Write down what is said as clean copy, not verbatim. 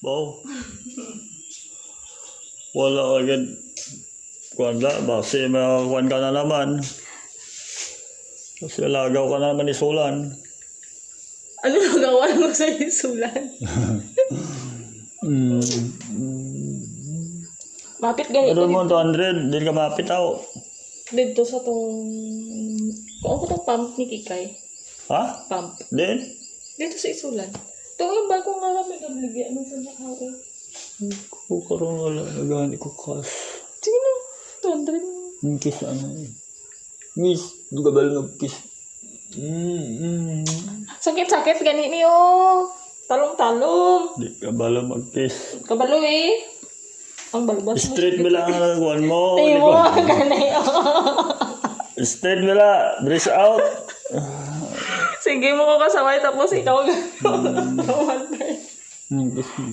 Wow. Wala agad. Kuwan la, base makakuan ka na naman. Kasi lagaw ka naman ni Sulan. Ano nagawa mo sa isulan? Mapit ganito. Pero mo 200, hindi ka mapit ako. Dito sa tong... Kung ako tong pump ni Kikay. Ha? Pump. Din? Dito sa isulan. Ito yung bago nga kami nabligay. Ano sa nakao? Kung karong wala, nagani ko kas. Sige na. 200. Yung kiss ano eh. Miss, dugabal mag-kiss. Sakit-sakit gani niyo. Talong-talong. Di ka bala mag-kiss. Kabalo eh. Ang balbas mo. Straight mo lang ang nagawan mo. Ay mo, ganay. Straight mo lang. Brace out. Sige mo ko kasaway tapos ikaw gano'n. Kiss mo.